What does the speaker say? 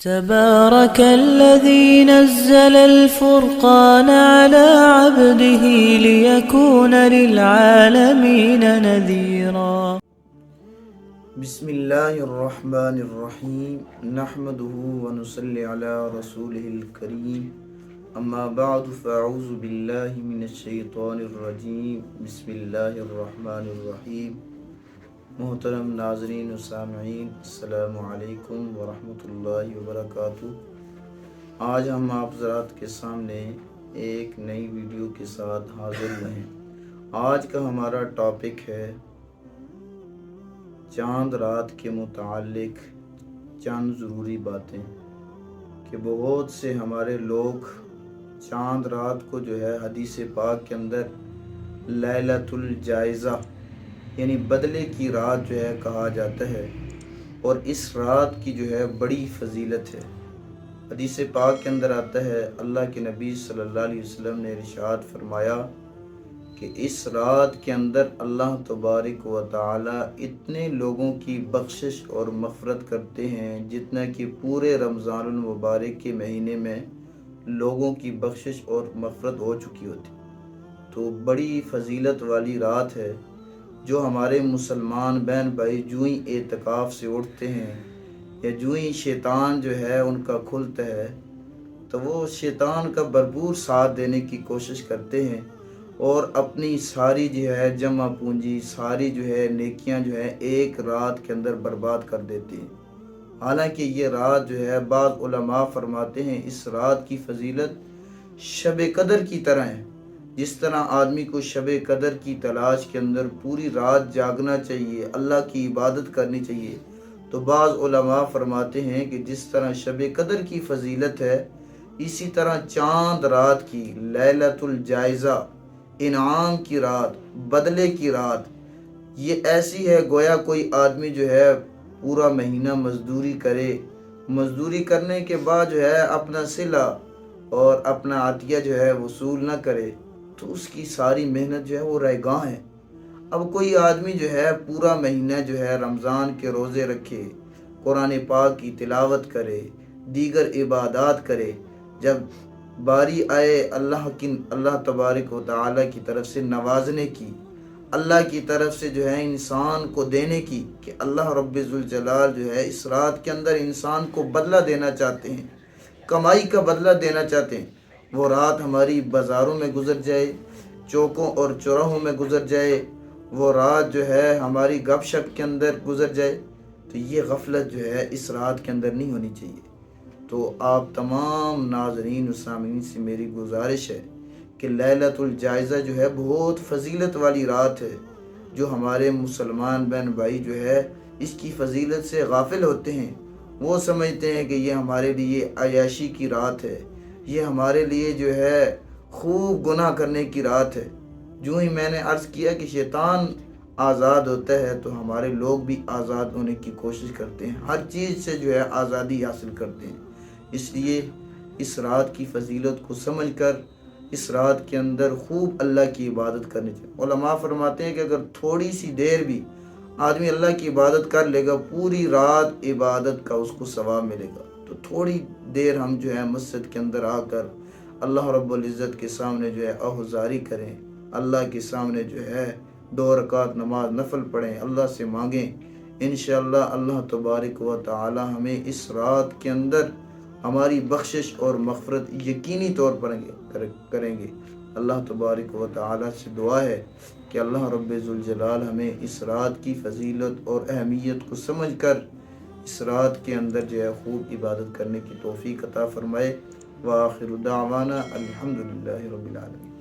تبارك الذي نزل الفرقان على عبده ليكون للعالمين نذيرا. بسم اللہ الرحمن الرحیم نحمده ونصلی علی رسوله الکریم اما بعد فاعوذ باللہ من الشیطان الرجیم بسم اللہ الرحمن الرحیم. محترم ناظرین و سامعین، السلام علیکم ورحمۃ اللہ وبرکاتہ. آج ہم آپ حضرات کے سامنے ایک نئی ویڈیو کے ساتھ حاضر ہوئے ہیں. آج کا ہمارا ٹاپک ہے چاند رات کے متعلق چند ضروری باتیں، کہ بہت سے ہمارے لوگ چاند رات کو جو ہے حدیث پاک کے اندر لیلۃ الجائزہ یعنی بدلے کی رات جو ہے کہا جاتا ہے، اور اس رات کی جو ہے بڑی فضیلت ہے. حدیث پاک کے اندر آتا ہے، اللہ کے نبی صلی اللہ علیہ وسلم نے ارشاد فرمایا کہ اس رات کے اندر اللہ تبارک و تعالی اتنے لوگوں کی بخشش اور مغفرت کرتے ہیں جتنا کہ پورے رمضان المبارک کے مہینے میں لوگوں کی بخشش اور مغفرت ہو چکی ہوتی. تو بڑی فضیلت والی رات ہے، جو ہمارے مسلمان بہن بھائی جو ہی اعتکاف سے اٹھتے ہیں یا جو ہی شیطان جو ہے ان کا کھلتا ہے تو وہ شیطان کا بھرپور ساتھ دینے کی کوشش کرتے ہیں اور اپنی ساری جو ہے جمع پونجی، ساری جو ہے نیکیاں جو ہے ایک رات کے اندر برباد کر دیتے ہیں. حالانکہ یہ رات جو ہے بعض علماء فرماتے ہیں اس رات کی فضیلت شب قدر کی طرح ہے. جس طرح آدمی کو شب قدر کی تلاش کے اندر پوری رات جاگنا چاہیے، اللہ کی عبادت کرنی چاہیے، تو بعض علماء فرماتے ہیں کہ جس طرح شب قدر کی فضیلت ہے، اسی طرح چاند رات کی لیلۃ الجائزہ، انعام کی رات، بدلے کی رات، یہ ایسی ہے گویا کوئی آدمی جو ہے پورا مہینہ مزدوری کرے، مزدوری کرنے کے بعد جو ہے اپنا صلہ اور اپنا عطیہ جو ہے وصول نہ کرے تو اس کی ساری محنت جو ہے وہ رائے گاہ ہے. اب کوئی آدمی جو ہے پورا مہینہ جو ہے رمضان کے روزے رکھے، قرآن پاک کی تلاوت کرے، دیگر عبادات کرے، جب باری آئے اللہ تبارک و تعالی کی طرف سے نوازنے کی، اللہ کی طرف سے جو ہے انسان کو دینے کی، کہ اللہ رب ذوالجلال جو ہے اس رات کے اندر انسان کو بدلہ دینا چاہتے ہیں، کمائی کا بدلہ دینا چاہتے ہیں. وہ رات ہماری بازاروں میں گزر جائے، چوکوں اور چوراہوں میں گزر جائے، وہ رات جو ہے ہماری گپ شپ کے اندر گزر جائے، تو یہ غفلت جو ہے اس رات کے اندر نہیں ہونی چاہیے. تو آپ تمام ناظرین و سامعین سے میری گزارش ہے کہ لیلۃ الجائزہ جو ہے بہت فضیلت والی رات ہے. جو ہمارے مسلمان بہن بھائی جو ہے اس کی فضیلت سے غافل ہوتے ہیں، وہ سمجھتے ہیں کہ یہ ہمارے لیے عیاشی کی رات ہے، یہ ہمارے لیے جو ہے خوب گناہ کرنے کی رات ہے. جو ہی میں نے عرض کیا کہ شیطان آزاد ہوتا ہے تو ہمارے لوگ بھی آزاد ہونے کی کوشش کرتے ہیں، ہر چیز سے جو ہے آزادی حاصل کرتے ہیں. اس لیے اس رات کی فضیلت کو سمجھ کر اس رات کے اندر خوب اللہ کی عبادت کرنی چاہیے. علماء فرماتے ہیں کہ اگر تھوڑی سی دیر بھی آدمی اللہ کی عبادت کر لے گا، پوری رات عبادت کا اس کو ثواب ملے گا. تو تھوڑی دیر ہم جو ہے مسجد کے اندر آ کر اللہ رب العزت کے سامنے جو ہے آہوزاری کریں، اللہ کے سامنے جو ہے 2 رکعت نماز نفل پڑھیں، اللہ سے مانگیں. انشاءاللہ اللہ تبارک و تعالی ہمیں اس رات کے اندر ہماری بخشش اور مغفرت یقینی طور پر کریں گے. اللہ تبارک و تعالی سے دعا ہے کہ اللہ رب ذوالجلال ہمیں اس رات کی فضیلت اور اہمیت کو سمجھ کر اس رات کے اندر جو ہے خوب عبادت کرنے کی توفیق عطا فرمائے. وآخر دعوانا الحمدللہ رب العالمین.